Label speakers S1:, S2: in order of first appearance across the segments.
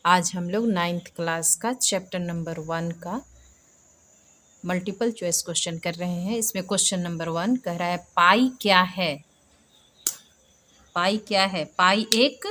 S1: आज हम लोग 9th क्लास का चैप्टर नंबर 1 का मल्टीपल चॉइस क्वेश्चन कर रहे हैं। इसमें क्वेश्चन नंबर 1 कह रहा है पाई क्या है। पाई क्या है? पाई एक,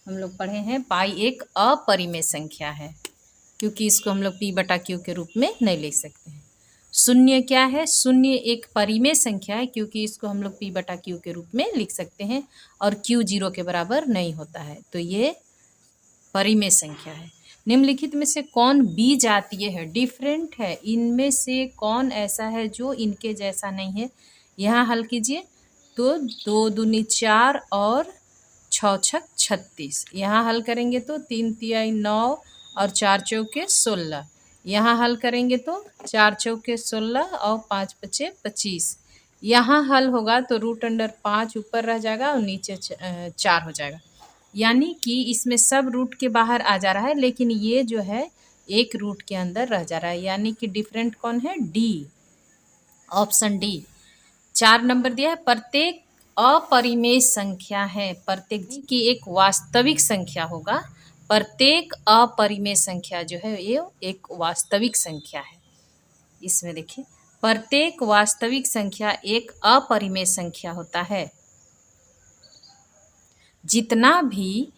S1: हम लोग पढ़े हैं, पाई एक अपरिमेय संख्या है, क्योंकि इसको हम लोग पी बटा क्यू के रूप में नहीं लिख सकते हैं। शून्य क्या है? शून्य एक परिमेय संख्या है, क्योंकि इसको हम लोग पी बटा क्यू के रूप में लिख सकते हैं और क्यू 0 के बराबर नहीं होता है, तो ये परिमेय संख्या है। निम्नलिखित में से कौन बीजातीय है? डिफरेंट है। इनमें से कौन ऐसा है जो इनके जैसा नहीं है? यहाँ हल कीजिए तो 2 दूनी 4 और 6 छक 36। यहाँ हल करेंगे तो 3 तिहाई 9 और 4 चौके 16। यहाँ हल करेंगे तो 4 चौके 16 और 5 पचे 25। यहाँ हल होगा तो √5 ऊपर रह जाएगा और नीचे 4 हो जाएगा, यानी कि इसमें सब रूट के बाहर आ जा रहा है, लेकिन ये जो है एक रूट के अंदर रह जा रहा है, यानी कि डिफरेंट कौन है? D, option D. 4 नंबर दिया है प्रत्येक अपरिमेय संख्या है। प्रत्येक की एक वास्तविक संख्या होगा। प्रत्येक अपरिमेय संख्या जो है ये एक वास्तविक संख्या है। इसमें देखिए प्रत्येक वास्तविक संख्या एक अपरिमेय संख्या होता है। जितना भी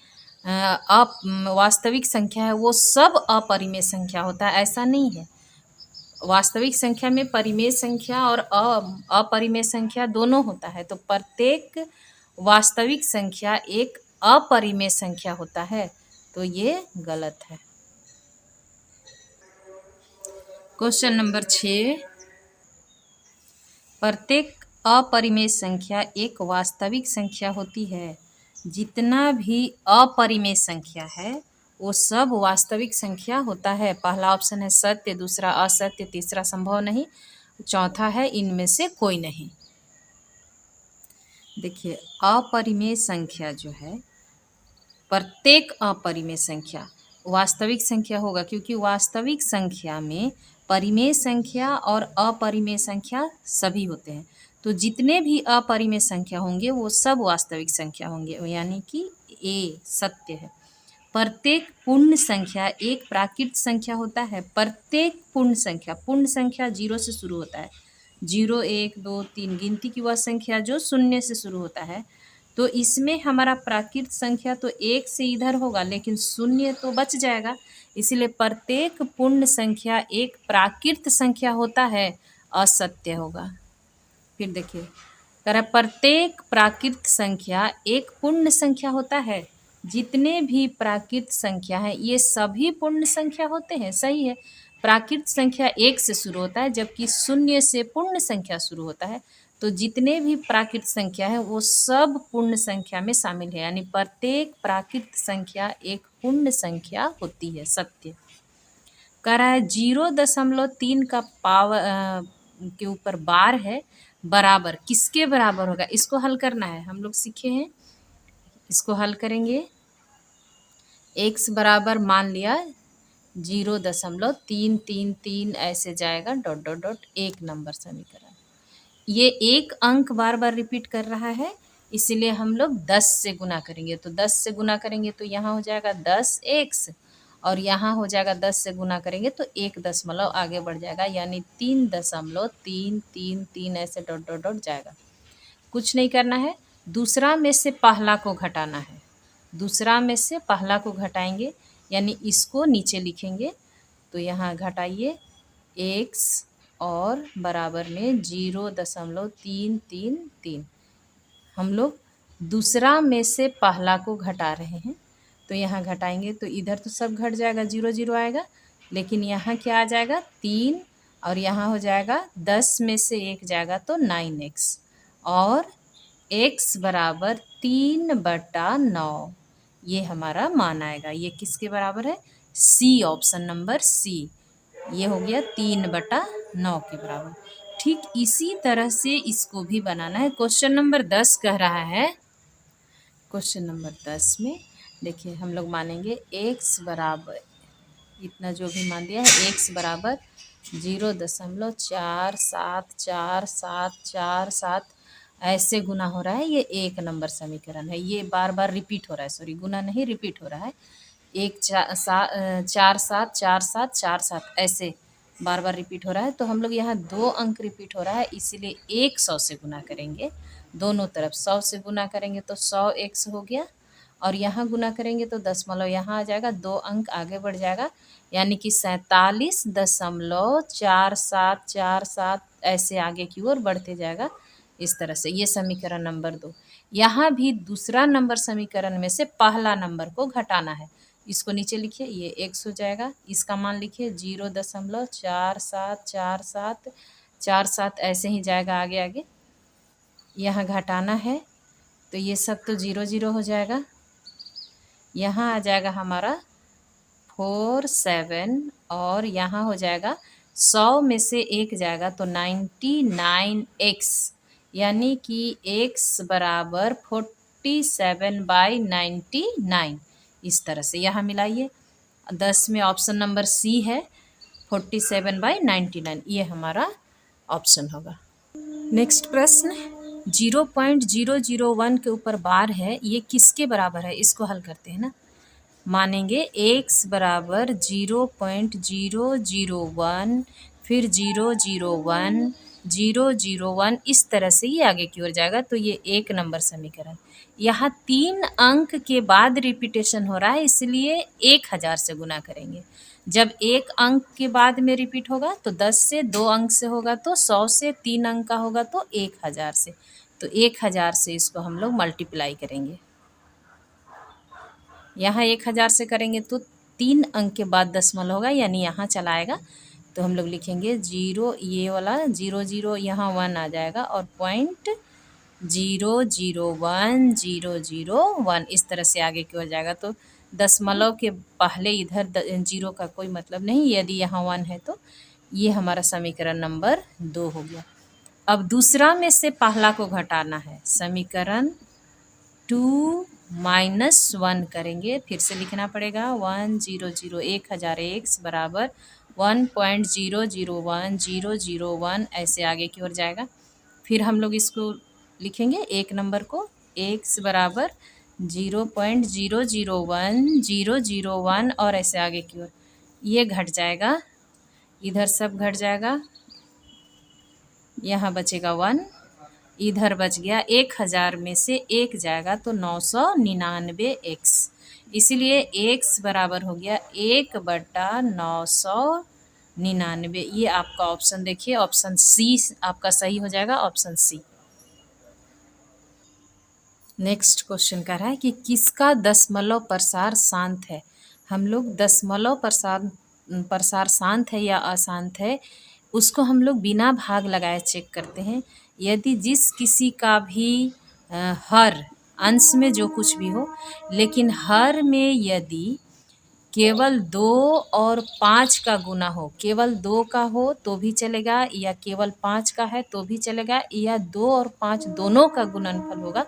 S1: वास्तविक संख्या है वो सब अपरिमेय संख्या होता है, ऐसा नहीं है। वास्तविक संख्या में परिमेय संख्या और अपरिमेय संख्या दोनों होता है, तो प्रत्येक वास्तविक संख्या एक अपरिमेय संख्या होता है, तो ये गलत है। क्वेश्चन नंबर 6, प्रत्येक अपरिमेय संख्या एक वास्तविक संख्या होती है। जितना भी अपरिमेय संख्या है वो सब वास्तविक संख्या होता है। पहला ऑप्शन है सत्य, दूसरा असत्य, तीसरा संभव नहीं, चौथा है इनमें से कोई नहीं। देखिए अपरिमेय संख्या जो है, प्रत्येक अपरिमेय संख्या वास्तविक संख्या होगा, क्योंकि वास्तविक संख्या में परिमेय संख्या और अपरिमेय संख्या सभी होते हैं, तो जितने भी अपरिमेय संख्या होंगे वो सब वास्तविक संख्या होंगे, यानी कि ए सत्य है। प्रत्येक पूर्ण संख्या एक प्राकृत संख्या होता है। प्रत्येक पूर्ण संख्या 0 से शुरू होता है। 0 1 2 3 गिनती की वह संख्या जो 0 से शुरू होता है, तो इसमें हमारा प्राकृत संख्या तो 1 से इधर होगा, लेकिन 0 तो बच जाएगा, इसलिए प्रत्येक पूर्ण संख्या एक प्राकृत संख्या होता है, असत्य होगा। फिर देखिए कह रहा प्रत्येक प्राकृत संख्या एक पूर्ण संख्या होता है। जितने भी प्राकृत संख्या हैं ये सभी पूर्ण संख्या होते हैं, सही है। प्राकृत संख्या 1 से शुरू होता है, जबकि 0 से पूर्ण संख्या शुरू होता है, तो जितने भी प्राकृत संख्या है वो सब पूर्ण संख्या में शामिल है, यानी प्रत्येक प्राकृत संख्या एक पूर्ण संख्या होती है, सत्य। कह रहा है 0.3 का पावर के ऊपर बार है, बराबर किसके बराबर होगा? इसको हल करना है, हम लोग सीखे हैं। इसको हल करेंगे, x बराबर मान लिया 0.333 ऐसे जाएगा डॉट डॉट डॉट, एक नंबर समीकरण। ये एक अंक बार बार रिपीट कर रहा है, इसीलिए हम लोग 10 से गुना करेंगे, तो 10 से गुना करेंगे तो यहाँ हो जाएगा 10x, और यहाँ हो जाएगा 10 से गुना करेंगे तो 1 दशमलव आगे बढ़ जाएगा, यानी 3.333 ऐसे डॉट डॉट डॉट जाएगा। कुछ नहीं करना है, दूसरा में से पहला को घटाना है। दूसरा में से पहला को घटाएंगे, यानी इसको नीचे लिखेंगे, तो यहाँ घटाइए x और बराबर में 0.333। हम लोग दूसरा में से पहला को घटा रहे हैं, तो यहाँ घटाएंगे तो इधर तो सब घट जाएगा, 0 0 आएगा, लेकिन यहाँ क्या आ जाएगा 3, और यहाँ हो जाएगा 10 में से 1 जाएगा तो 9x, और x बराबर 3/9, ये हमारा मान आएगा। ये किसके बराबर है? सी, ऑप्शन नंबर सी, ये हो गया 3/9 के बराबर। ठीक इसी तरह से इसको भी बनाना है। क्वेश्चन नंबर 10 कह रहा है, क्वेश्चन नंबर 10 में देखिए हम लोग मानेंगे x बराबर इतना जो भी मान दिया है, x बराबर 0.474747 ऐसे गुना हो रहा है। ये एक नंबर समीकरण है, ये बार बार रिपीट हो रहा है, सॉरी गुना नहीं रिपीट हो रहा है, चार सात चार सात चार सात ऐसे बार बार रिपीट हो रहा है, तो हम लोग यहाँ 2 अंक रिपीट हो रहा है, इसीलिए 100 से गुना करेंगे। दोनों तरफ 100 से गुना करेंगे तो 100x हो गया, और यहाँ गुना करेंगे तो दशमलव यहाँ आ जाएगा, 2 अंक आगे बढ़ जाएगा, यानी कि 47.4747 ऐसे आगे की ओर बढ़ते जाएगा। इस तरह से ये समीकरण नंबर 2। यहाँ भी दूसरा नंबर समीकरण में से पहला नंबर को घटाना है। इसको नीचे लिखिए, ये x हो जाएगा, इसका मान लिखिए 0.474747 ऐसे ही जाएगा आगे आगे। यहाँ घटाना है तो ये सब तो 0 0 हो जाएगा। यहाँ आ जाएगा हमारा 47, और यहाँ हो जाएगा 100 में से 1 जाएगा तो 99x, यानी कि x बराबर 47/99। इस तरह से यहाँ मिलाइए, 10 में ऑप्शन नंबर सी है 47/99, ये हमारा ऑप्शन होगा। नेक्स्ट प्रश्न 0.001 के ऊपर बार है, ये किसके बराबर है, इसको हल करते हैं ना। मानेंगे x बराबर 0.001, फिर 001 001, इस तरह से ये आगे की ओर जाएगा, तो ये 1 नंबर समीकरण। यहाँ 3 अंक के बाद रिपीटेशन हो रहा है, इसलिए 1000 से गुना करेंगे। जब 1 अंक के बाद में रिपीट होगा तो 10 से, 2 अंक से होगा तो 100 से, 3 अंक का होगा तो 1000 से, तो 1000 से इसको हम लोग मल्टीप्लाई करेंगे। यहाँ 1000 से करेंगे तो 3 अंक के बाद दशमलव होगा, यानी यहाँ चला आएगा, तो हम लोग लिखेंगे 0, ये वाला 0 0 यहाँ 1 आ जाएगा, और 0.001 इस तरह से आगे की ओर जाएगा। तो दशमलव के पहले इधर 0 का कोई मतलब नहीं, यदि यहाँ 1 है तो ये हमारा समीकरण नंबर 2 हो गया। अब दूसरा में से पहला को घटाना है, समीकरण 2 -1 करेंगे, फिर से लिखना पड़ेगा 100 1000x बराबर 1.001001 ऐसे आगे की ओर जाएगा। फिर हम लोग इसको लिखेंगे एक नंबर को, x बराबर 0.001001 और ऐसे आगे की ओर, ये घट जाएगा, इधर सब घट जाएगा, यहाँ बचेगा 1, इधर बच गया, 1000 में से 1 जाएगा तो 999x, इसीलिए x बराबर हो गया 1/999। ये आपका ऑप्शन देखिए, ऑप्शन सी आपका सही हो जाएगा, ऑप्शन सी। नेक्स्ट क्वेश्चन कह रहा है कि किसका दशमलव प्रसार शांत है। हम लोग दशमलव प्रसार शांत है या अशांत है, उसको हम लोग बिना भाग लगाए चेक करते हैं। यदि जिस किसी का भी हर अंश में जो कुछ भी हो, लेकिन हर में यदि केवल 2 और 5 का गुना हो, केवल 2 का हो तो भी चलेगा, या केवल 5 का है तो भी चलेगा, या 2 और 5 दोनों का गुणनफल होगा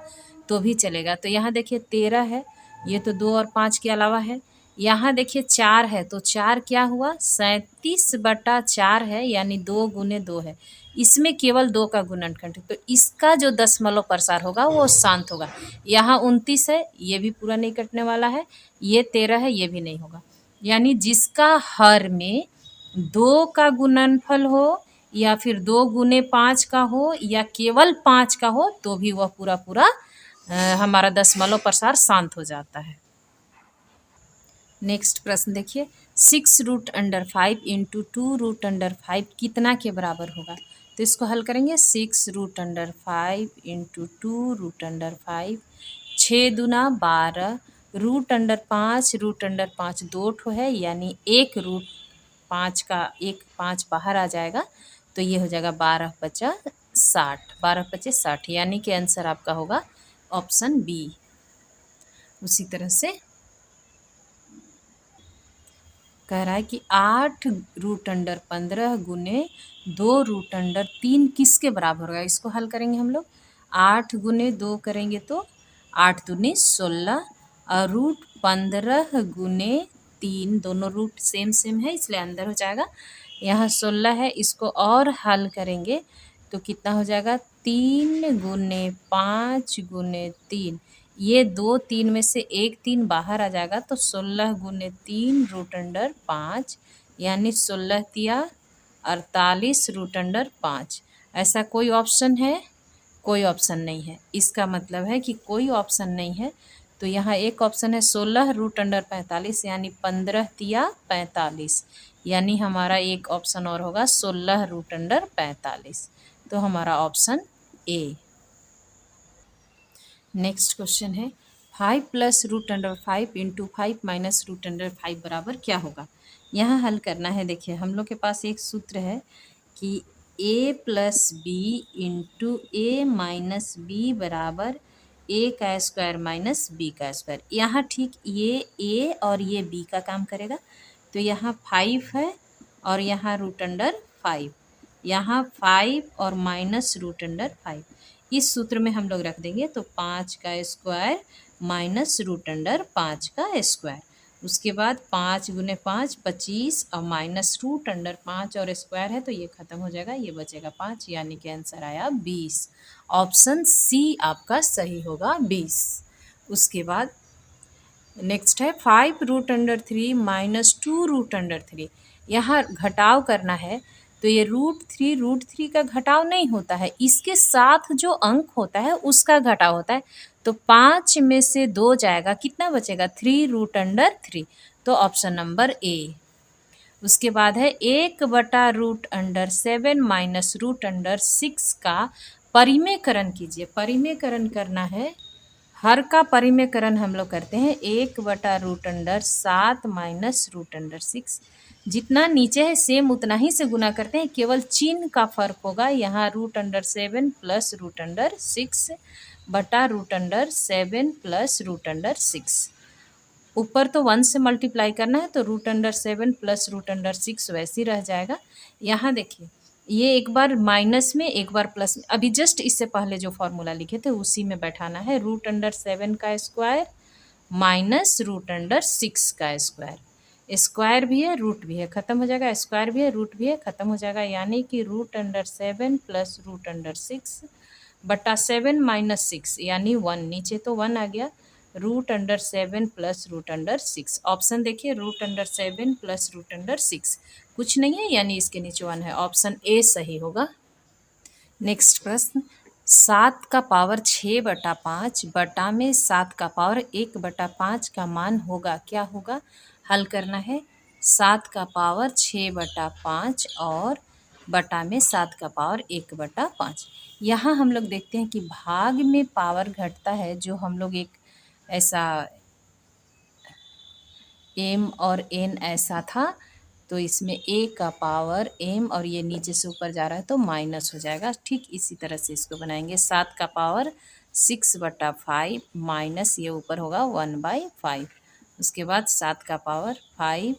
S1: तो भी चलेगा। तो यहाँ देखिए 13 है, ये तो 2 और 5 के अलावा है। यहाँ देखिए 4 है, तो 4 क्या हुआ, 37/4 है, यानी 2 गुने 2 है, इसमें केवल 2 का गुणनखंड, तो इसका जो दशमलव प्रसार होगा वो शांत होगा। यहाँ 29 है, ये भी पूरा नहीं कटने वाला है, ये 13 है, ये भी नहीं होगा। यानी जिसका हर में 2 का गुणनफल हो, या फिर 2 गुने 5 का हो, या केवल 5 का हो, तो भी वह पूरा पूरा हमारा दशमलव प्रसार शांत हो जाता है। नेक्स्ट प्रश्न देखिए, 6√5 इंटू 2√5 कितना के बराबर होगा। तो इसको हल करेंगे, 6√5 इंटू 2√5, 6 दूना 12, √5 2 ठो है, यानी 1√5 का 1 5 बाहर आ जाएगा, तो ये हो जाएगा 12×5 = 60, यानी कि आंसर आपका होगा ऑप्शन बी। उसी तरह से कह रहा है कि 8√15 गुने 2√3 किसके बराबर होगा। इसको हल करेंगे हम लोग, 8 गुने 2 करेंगे तो 8 दूनी 16, और √15 गुने 3, दोनों रूट सेम सेम है इसलिए अंदर हो जाएगा। यहाँ 16 है, इसको और हल करेंगे तो कितना हो जाएगा, 3 गुने 5 गुने 3, ये 2 3 में से एक 3 बाहर आ जाएगा तो 16 गुने 3 रूट अंडर 5 यानी 16 तिया 48 रूट अंडर 5। ऐसा कोई ऑप्शन है? कोई ऑप्शन नहीं है। इसका मतलब है कि कोई ऑप्शन नहीं है। तो यहाँ एक ऑप्शन है 16 रूट अंडर 45 यानी 15 तिया 45, यानी हमारा एक ऑप्शन और होगा 16 रूट अंडर 45। तो हमारा ऑप्शन ए। नेक्स्ट क्वेश्चन है 5 plus root under 5 into 5 minus root under 5 बराबर क्या होगा। यहाँ हल करना है। देखिए हम लोग के पास एक सूत्र है कि a plus B into A minus B बराबर ए का स्क्वायर माइनस बी का स्क्वायर। यहाँ ठीक ये a और ये b का काम करेगा। तो यहाँ 5 है और यहाँ रूट अंडर 5, यहाँ 5 और माइनस रूट अंडर 5। इस सूत्र में हम लोग रख देंगे तो 5 का स्क्वायर माइनस रूट अंडर 5 का स्क्वायर। उसके बाद 5 गुने 5 25 और माइनस रूट अंडर 5 और स्क्वायर है तो ये खत्म हो जाएगा, ये बचेगा 5, यानी कि आंसर आया 20। ऑप्शन सी आपका सही होगा 20। उसके बाद नेक्स्ट है 5 root under 3 minus 2 root under 3। यहाँ घटाव करना है तो ये रूट थ्री का घटाव नहीं होता है, इसके साथ जो अंक होता है उसका घटाव होता है। तो 5 में से 2 जाएगा, कितना बचेगा 3 रूट अंडर 3। तो ऑप्शन नंबर ए। उसके बाद है 1/√7 माइनस रूट अंडर 6 का परिमेयकरण कीजिए। परिमेयकरण करना है, हर का परिमेयकरण हम लोग करते हैं 1/√7 माइनस रूट अंडर 6। जितना नीचे है सेम उतना ही से गुना करते हैं, केवल चिन्ह का फर्क होगा। यहाँ root under 7 plus root under 6 बटा root under 7 plus root under 6। ऊपर तो 1 से मल्टीप्लाई करना है तो root under 7 plus root under 6 वैसे ही रह जाएगा। यहाँ देखिए ये एक बार माइनस में एक बार प्लस में, अभी जस्ट इससे पहले जो फॉर्मूला लिखे थे उसी में बैठाना है। रूट अंडर 7 का स्क्वायर माइनस रूट अंडर 6 का स्क्वायर। स्क्वायर भी है रूट भी है, खत्म हो जाएगा, स्क्वायर भी है रूट भी है, खत्म हो जाएगा, यानी कि root under 7 plus root under 6 बटा 7 माइनस 6 यानी 1, नीचे तो 1 आ गया। Root under 7 plus root under 6। Option देखिए root under 7 plus root under 6 कुछ नहीं है, यानी इसके नीचे 1 है। ऑप्शन ए सही होगा। नेक्स्ट प्रश्न 7 का पावर 6/5 बटा में 7 का पावर 1/5 का मान होगा, क्या होगा। हल करना है 7 का पावर 6/5 और बटा में 7 का पावर 1/5। यहाँ हम लोग देखते हैं कि भाग में पावर घटता है, जो हम लोग एक ऐसा m और n ऐसा था, तो इसमें a का पावर m और ये नीचे से ऊपर जा रहा है तो माइनस हो जाएगा। ठीक इसी तरह से इसको बनाएंगे 7 का पावर 6/5 माइनस ये ऊपर होगा 1/5। उसके बाद 7 का पावर 5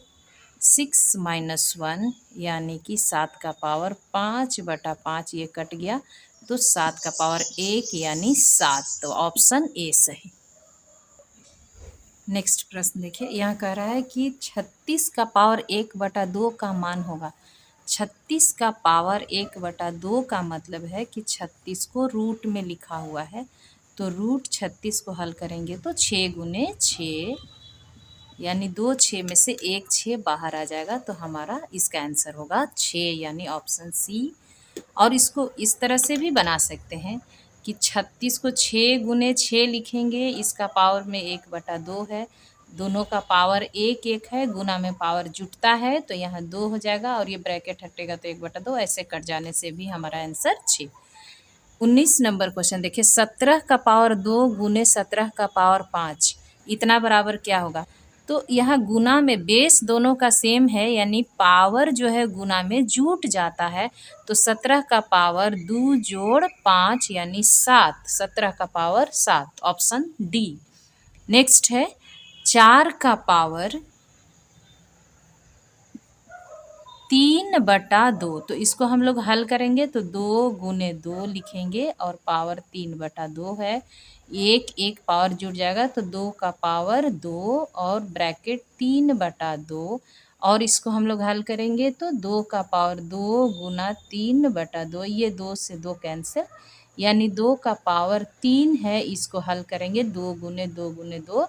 S1: 6 माइनस 1 यानी कि 7 का पावर 5/5, ये कट गया तो 7 का पावर 1 यानी 7। तो ऑप्शन ए सही। नेक्स्ट प्रश्न देखिए, यहाँ कह रहा है कि 36 का पावर 1/2 का मान होगा। 36 का पावर 1/2 का मतलब है कि 36 को रूट में लिखा हुआ है, तो रूट 36 को हल करेंगे तो 6 गुने 6 यानी 2 6 में से 1 6 बाहर आ जाएगा, तो हमारा इसका आंसर होगा 6 यानी ऑप्शन सी। और इसको इस तरह से भी बना सकते हैं कि 36 को 6 गुने 6 लिखेंगे, इसका पावर में 1/2 है, दोनों का पावर 1 1 है, गुना में पावर जुटता है तो यहाँ 2 हो जाएगा और ये ब्रैकेट हटेगा तो 1/2, ऐसे कट जाने से भी हमारा आंसर 6। 19 नंबर क्वेश्चन देखिए 17 का पावर 2 गुने 17 का पावर 5 इतना बराबर क्या होगा। तो यहाँ गुना में बेस दोनों का सेम है, यानी पावर जो है गुना में जुट जाता है, तो 17 का पावर 2 जोड़ 5 यानी 7, 17 का पावर 7, ऑप्शन डी। नेक्स्ट है 4 का पावर 3/2, तो इसको हम लोग हल करेंगे तो 2 गुने 2 लिखेंगे और पावर 3/2 है, एक एक पावर जुड़ जाएगा तो 2 का पावर 2 और ब्रैकेट 3/2, और इसको हम लोग हल करेंगे तो 2 का पावर 2 गुना 3/2, ये 2 से 2 कैंसिल, यानी 2 का पावर 3 है, इसको हल करेंगे 2 गुने 2 गुने 2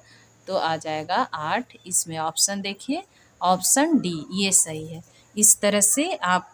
S1: तो आ जाएगा 8। इसमें ऑप्शन देखिए, ऑप्शन डी ये सही है। इस तरह से आप